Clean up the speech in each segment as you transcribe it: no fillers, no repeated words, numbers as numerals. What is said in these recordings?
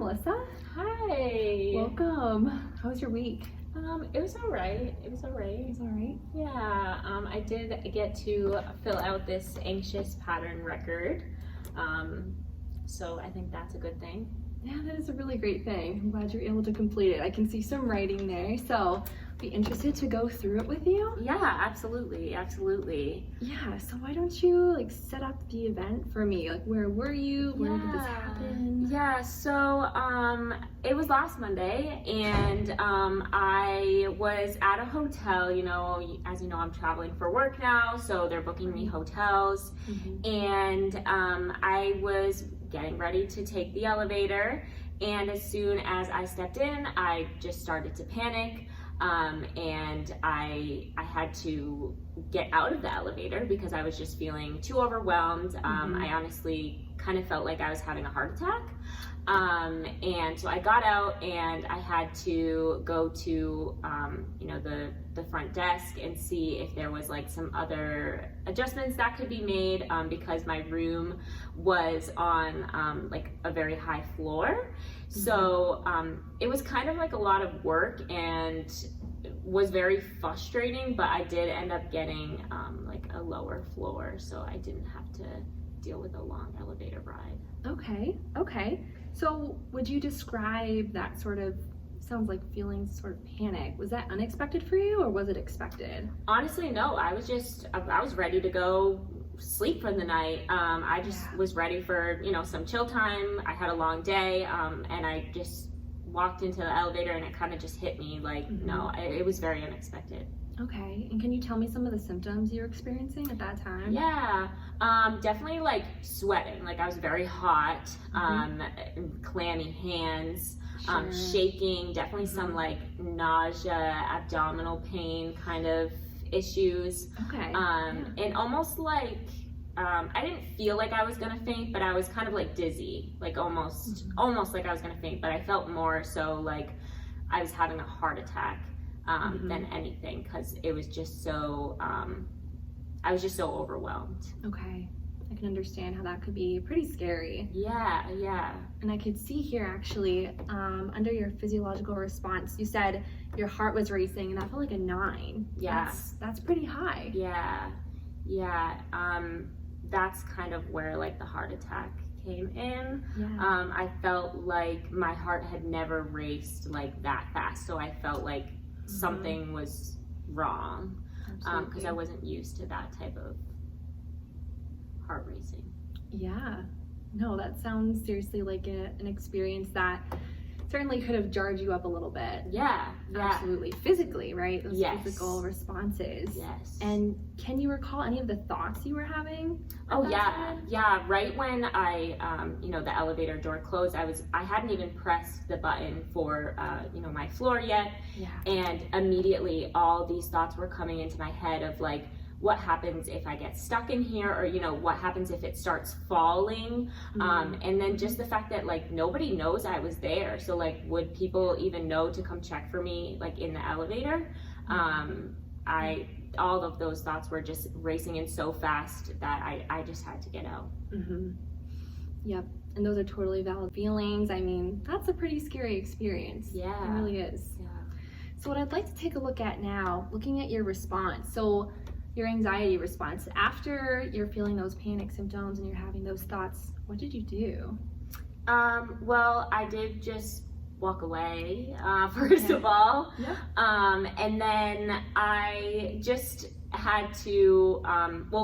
Melissa. Hi. Welcome. How was your week? It was all right. It was all right. It's all right. Yeah. I did get to fill out this anxious pattern record. So I think that's a good thing. Yeah, that is a really great thing. I'm glad you're able to complete it. I can see some writing there, so be interested to go through it with you. Yeah, absolutely. Yeah, so why don't you set up the event for me? Where were you? Where did this happen? Yeah, so it was last Monday, and I was at a hotel. You know, as you know, I'm traveling for work now, so they're booking me hotels. And I was getting ready to take the elevator, and as soon as I stepped in, I just started to panic. And I had to get out of the elevator because I was just feeling too overwhelmed. I honestly kind of felt like I was having a heart attack. And so I got out, and I had to go to the front desk and see if there was some other adjustments that could be made, because my room was on a very high floor. So it was kind of a lot of work and was very frustrating, but I did end up getting a lower floor, so I didn't have to deal with a long elevator ride. Okay. So would you describe that sounds like feeling sort of panic? Was that unexpected for you, or was it expected? Honestly, no. I was ready to go sleep for the night. I just was ready for some chill time. I had a long day, and I just walked into the elevator, and it kind of just hit me no, it was very unexpected. Okay, and can you tell me some of the symptoms you were experiencing at that time? Yeah, definitely sweating. I was very hot, clammy hands, shaking, definitely some nausea, abdominal pain kind of issues. Okay. And almost I didn't feel like I was gonna faint, but I was kind of dizzy, almost like I was gonna faint, but I felt more so I was having a heart attack than anything, because it was just so I was just so overwhelmed. Okay, I can understand how that could be pretty scary. Yeah. And I could see here actually, under your physiological response, you said your heart was racing, and that felt like a 9. Yeah. That's pretty high. Yeah. That's kind of where the heart attack came in. Yeah. I felt like my heart had never raced that fast, so I felt like something was wrong, because I wasn't used to that type of heart racing. Yeah. No, that sounds seriously like an experience that certainly could have jarred you up a little bit. Yeah. Absolutely. Physically, right? Those Yes. physical responses. Yes. And can you recall any of the thoughts you were having? Oh yeah. Right when I, the elevator door closed, I hadn't even pressed the button for, my floor yet. Yeah. And immediately all these thoughts were coming into my head of what happens if I get stuck in here, or what happens if it starts falling, and then just the fact that nobody knows I was there, so would people even know to come check for me in the elevator? All of those thoughts were just racing in so fast that I just had to get out. Yep, and those are totally valid feelings. I mean, that's a pretty scary experience. Yeah, it really is. Yeah. So what I'd like to take a look at now, looking at your response, so your anxiety response after you're feeling those panic symptoms and you're having those thoughts, what did you do? Well, I did just walk away, first of all. Yeah. And then I just had to,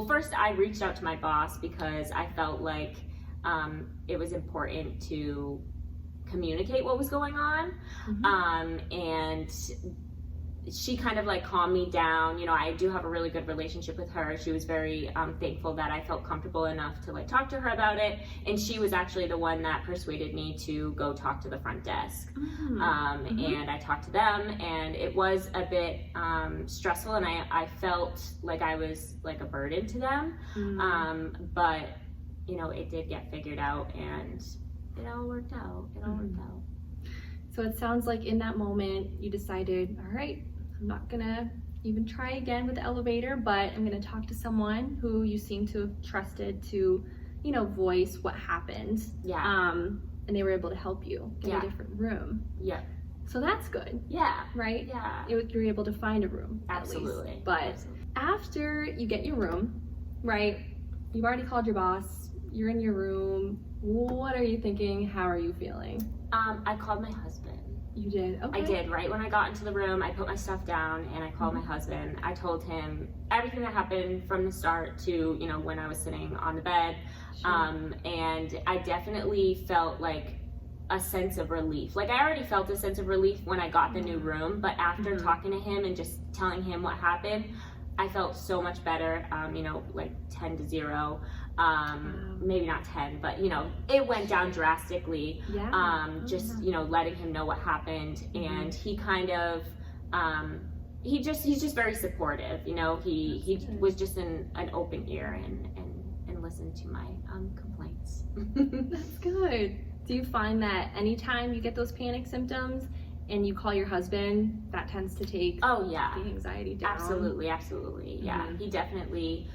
first I reached out to my boss, because I felt like it was important to communicate what was going on. And she kind of calmed me down. I do have a really good relationship with her. She was very thankful that I felt comfortable enough to talk to her about it, and she was actually the one that persuaded me to go talk to the front desk. And I talked to them, and it was a bit stressful, and I felt like I was a burden to them. But it did get figured out, and it all worked out. So it sounds like in that moment you decided, all right, I'm not gonna even try again with the elevator, but I'm gonna talk to someone who you seem to have trusted to, voice what happened. Yeah. and they were able to help you get Yeah. a different room. Yeah. So that's good, Yeah. right? Yeah. You're able to find a room, Absolutely. at least. But Absolutely. after you get your room, right, you've already called your boss, you're in your room, what are you thinking? How are you feeling? I called my husband. You did? Okay. I did. Right when I got into the room, I put my stuff down and I called my husband. I told him everything that happened from the start to, you know, when I was sitting on the bed. Sure. And I definitely felt like a sense of relief. Like I already felt a sense of relief when I got the new room, but after talking to him and just telling him what happened, I felt so much better. You know, like 10-0. Maybe not 10, but you know, it went down drastically. Yeah. Just, you know, letting him know what happened, and he kind of, he's just very supportive. You know, he was just an open ear and listened to my complaints. That's good. Do you find that anytime you get those panic symptoms and you call your husband, that tends to take Oh yeah, the anxiety down? absolutely. Yeah, Mhm. he definitely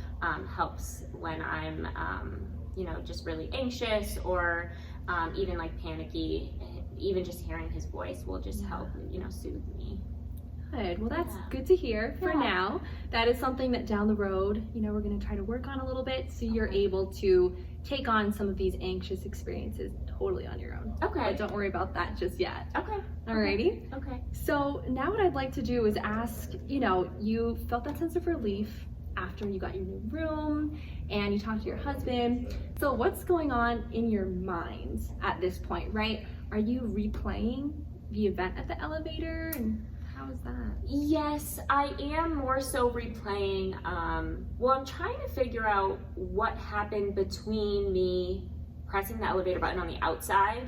helps when I'm, you know, just really anxious or even like panicky. Even just hearing his voice will just help, you know, soothe me. Good. Well, that's Yeah. good to hear for Yeah. now. That is something that down the road, you know, we're going to try to work on a little bit so you're Okay. able to take on some of these anxious experiences totally on your own. Okay. But don't worry about that just yet. Okay. Alrighty? Okay. So now what I'd like to do is ask, you know, you felt that sense of relief after you got your new room and you talked to your husband. So what's going on in your mind at this point, right? Are you replaying the event at the elevator, and how is that? Yes, I am more so replaying. Well, I'm trying to figure out what happened between me pressing the elevator button on the outside,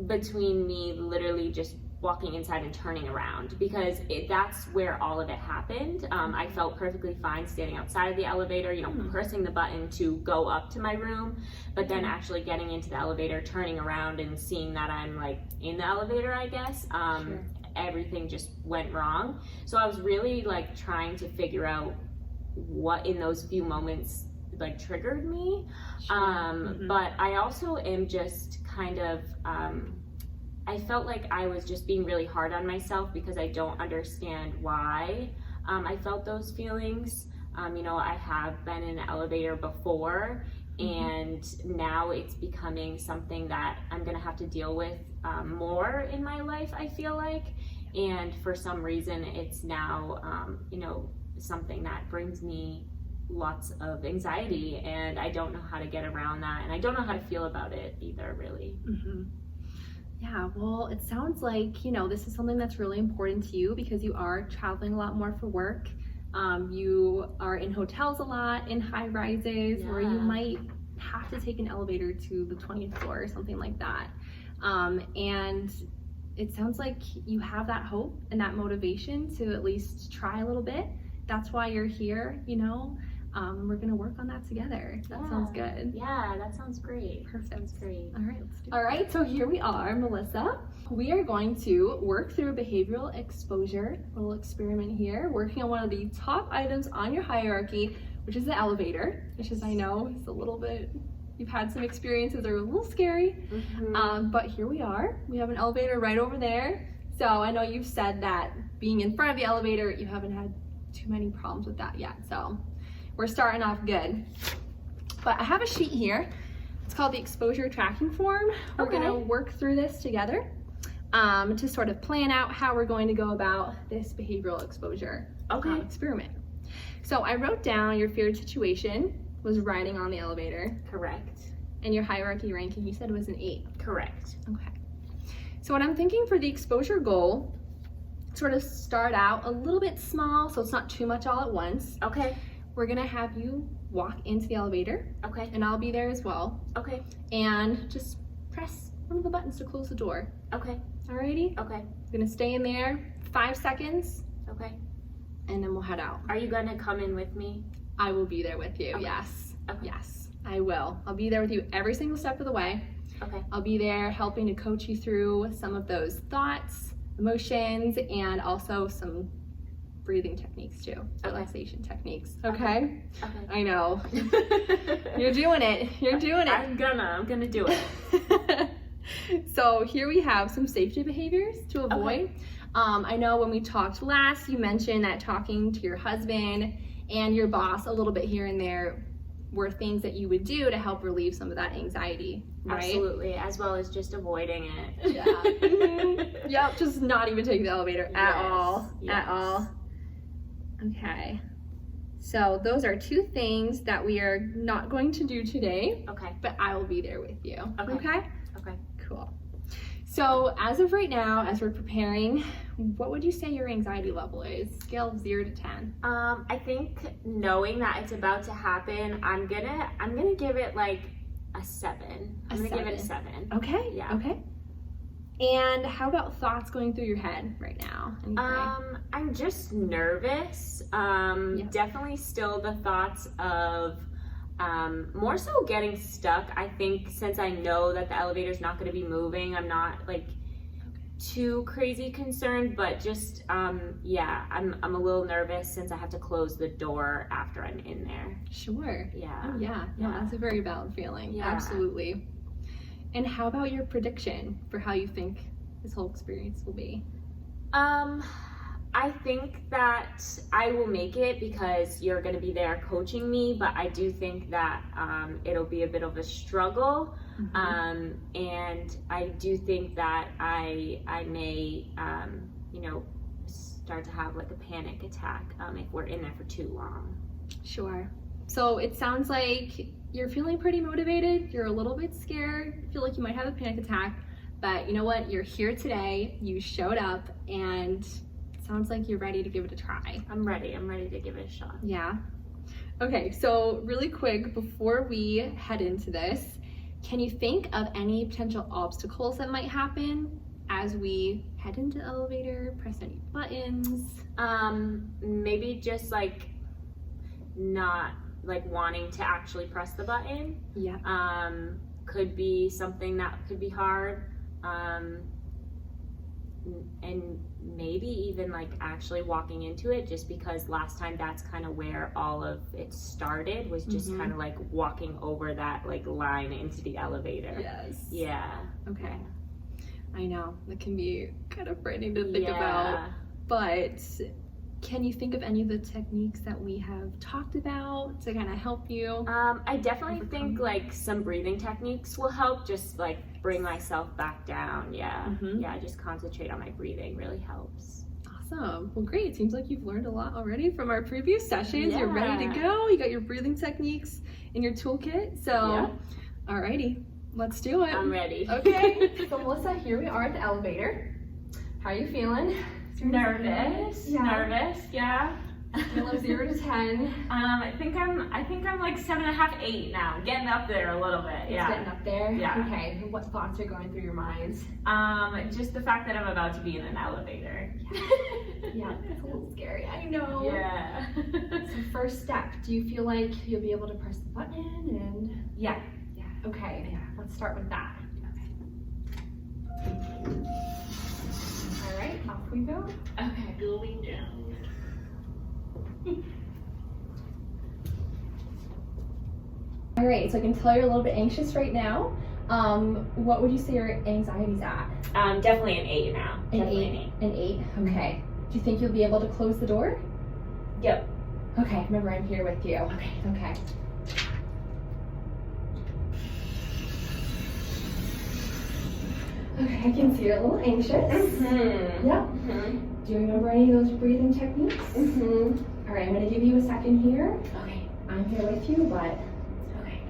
between me literally just walking inside and turning around, because that's where all of it happened. I felt perfectly fine standing outside of the elevator, you know, pressing the button to go up to my room, but then actually getting into the elevator, turning around and seeing that I'm like in the elevator, I guess. Sure. Everything just went wrong. So I was really like trying to figure out what in those few moments like triggered me. But I also am just kind of, I felt like I was just being really hard on myself because I don't understand why I felt those feelings. You know, I have been in an elevator before, and now it's becoming something that I'm gonna have to deal with more in my life, I feel like. And for some reason, it's now, you know, something that brings me lots of anxiety, and I don't know how to get around that, and I don't know how to feel about it either, really. Yeah, well, it sounds like, you know, this is something that's really important to you because you are traveling a lot more for work. You are in hotels a lot, in high rises, where you Yeah. might have to take an elevator to the 20th floor or something like that. And it sounds like you have that hope and that motivation to at least try a little bit. That's why you're here, you know. We're gonna work on that together. That sounds good. Yeah, that sounds great. Perfect. Sounds great. All right, let's do it. All right, so here we are, Melissa. We are going to work through a behavioral exposure little experiment here, working on one of the top items on your hierarchy, which is the elevator, which is, I know, is a little bit, you've had some experiences that are a little scary, but here we are. We have an elevator right over there. So I know you've said that being in front of the elevator, you haven't had too many problems with that yet. So we're starting off good. But I have a sheet here. It's called the exposure tracking form. We're gonna work through this together to sort of plan out how we're going to go about this behavioral exposure experiment. So I wrote down your feared situation was riding on the elevator, Correct. and your hierarchy ranking you said was an 8. Correct. Okay. So what I'm thinking for the exposure goal, sort of start out a little bit small so it's not too much all at once. Okay. We're gonna have you walk into the elevator, Okay. and I'll be there as well, Okay. and just press one of the buttons to close the door. Okay. Alrighty? Okay. We're gonna stay in there 5 seconds, Okay. and then we'll head out. Are you gonna come in with me? I will be there with you, Okay. yes. Okay. Yes, I will. I'll be there with you every single step of the way. Okay. I'll be there helping to coach you through some of those thoughts, emotions, and also some breathing techniques too, relaxation techniques. Okay? Okay. I know. You're doing it. You're doing it. I'm gonna do it. So here we have some safety behaviors to avoid. I know when we talked last, you mentioned that talking to your husband and your boss a little bit here and there were things that you would do to help relieve some of that anxiety, right? Absolutely, as well as just avoiding it. Yeah. Mhm. Yep, just not even taking the elevator at all. Yes. At all. Okay. So those are two things that we are not going to do today, Okay. but I will be there with you. Okay. Okay? Okay. Cool. So as of right now, as we're preparing, what would you say your anxiety level is? Scale of 0 to 10. I think knowing that it's about to happen, I'm gonna give it like a 7. I'm gonna give it a 7. Okay. Yeah. Okay. And how about thoughts going through your head right now? Anything? I'm just nervous. Definitely still the thoughts of more so getting stuck. I think since I know that the elevator's not going to be moving, I'm not like too crazy concerned, but just yeah, I'm a little nervous since I have to close the door after I'm in there. Sure. Yeah. Oh, yeah. No, that's a very valid feeling. Yeah. Absolutely. And how about your prediction for how you think this whole experience will be? I think that I will make it because you're going to be there coaching me, but I do think that it'll be a bit of a struggle. And I do think that I may, start to have like a panic attack if we're in there for too long. Sure. So it sounds like you're feeling pretty motivated. You're a little bit scared. Feel like you might have a panic attack, but you know what? You're here today. You showed up, and it sounds like you're ready to give it a try. I'm ready to give it a shot. Yeah. Okay, so really quick, before we head into this, can you think of any potential obstacles that might happen as we head into the elevator, press any buttons? Maybe just like not like wanting to actually press the button. Yeah. Could be something that could be hard. And maybe even like actually walking into it, just because last time that's kind of where all of it started, was just kind of like walking over that like line into the elevator. Yes. Yeah. Okay. I know, that can be kind of frightening to think about, but can you think of any of the techniques that we have talked about to kind of help you? I definitely think like some breathing techniques will help, just like bring myself back down. Yeah. Yeah, just concentrate on my breathing really helps. Awesome. Well, great. Seems like you've learned a lot already from our previous sessions. You're ready to go. You got your breathing techniques in your toolkit. So, alrighty, let's do it. I'm ready. Okay. So Melissa, here we are at the elevator. How are you feeling? Nervous. Yeah. Nervous. Yeah. Scale of 0 to 10. I think I'm like 7.5, 8 now. Getting up there a little bit. Yeah. Getting up there. Yeah. Okay. What thoughts are going through your minds? Just the fact that I'm about to be in an elevator. Yeah, it's a little scary. I know. Yeah. So first step, do you feel like you'll be able to press the button and? Yeah. Yeah. Okay. Yeah. Let's start with that. All right, off we go. Okay. Going down. All right, so I can tell you're a little bit anxious right now. What would you say your anxiety's at? Definitely an 8 now. An Definitely 8. An 8. Okay. Do you think you'll be able to close the door? Yep. Okay. Remember, I'm here with you. Okay. Okay. Okay, I can see you're a little anxious. Yep. Do you remember any of those breathing techniques? All right, I'm gonna give you a second here. Okay. I'm here with you, but Okay.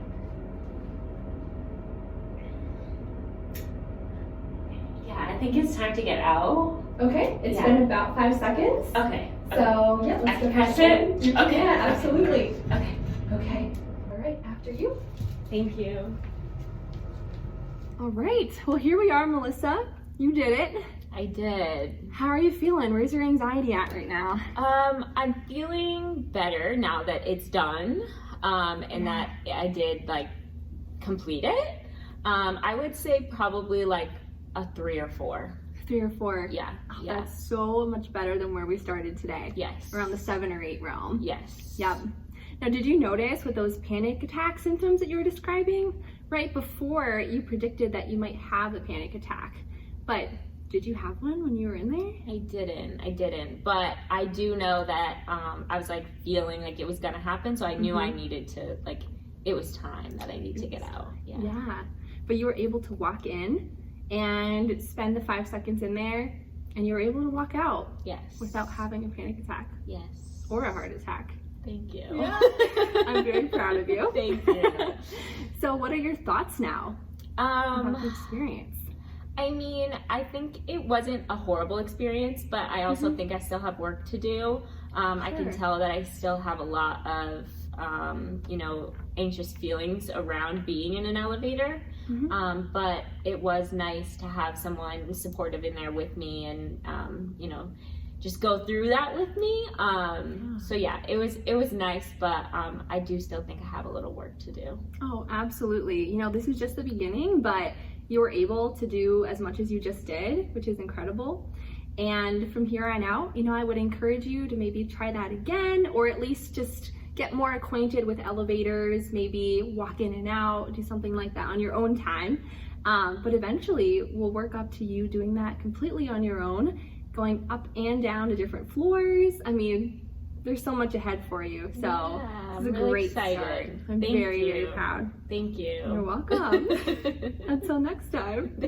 Yeah, I think it's time to get out. okay. It's Yeah. been about 5 seconds. Okay. So yeah, I let's can go press ahead. it? You can, Okay. yeah, absolutely. Okay. Okay. All right, after you. Thank you. All right. Well, here we are, Melissa. You did it. I did. How are you feeling? Where's your anxiety at right now? I'm feeling better now that it's done, and that I did like complete it. I would say probably like a 3 or 4. 3 or 4. Yeah. Oh, Yeah. That's so much better than where we started today. Yes. Around the 7 or 8 realm. Yes. Yep. Now, did you notice with those panic attack symptoms that you were describing, right before you predicted that you might have a panic attack. But did you have one when you were in there? I didn't, but I do know that I was like feeling like it was gonna happen, so I knew I needed to, like, it was time that I need to get out. Yeah, but you were able to walk in and spend the 5 seconds in there, and you were able to walk out. Yes. Without having a panic attack. Yes. Or a heart attack. Thank you. Yeah. I'm very proud of you. Thank you. So what are your thoughts now about the experience? I mean, I think it wasn't a horrible experience, but I also think I still have work to do. I can tell that I still have a lot of, anxious feelings around being in an elevator. But it was nice to have someone supportive in there with me and, just go through that with me. So yeah, it was nice, but I do still think I have a little work to do. Oh, absolutely. This is just the beginning, but you were able to do as much as you just did, which is incredible. And from here on out, I would encourage you to maybe try that again, or at least just get more acquainted with elevators, maybe walk in and out, do something like that on your own time. But eventually we'll work up to you doing that completely on your own, going up and down to different floors. I mean, there's so much ahead for you. So this is a really great excited. start. I'm very, very proud. Thank you. You're welcome. Until next time.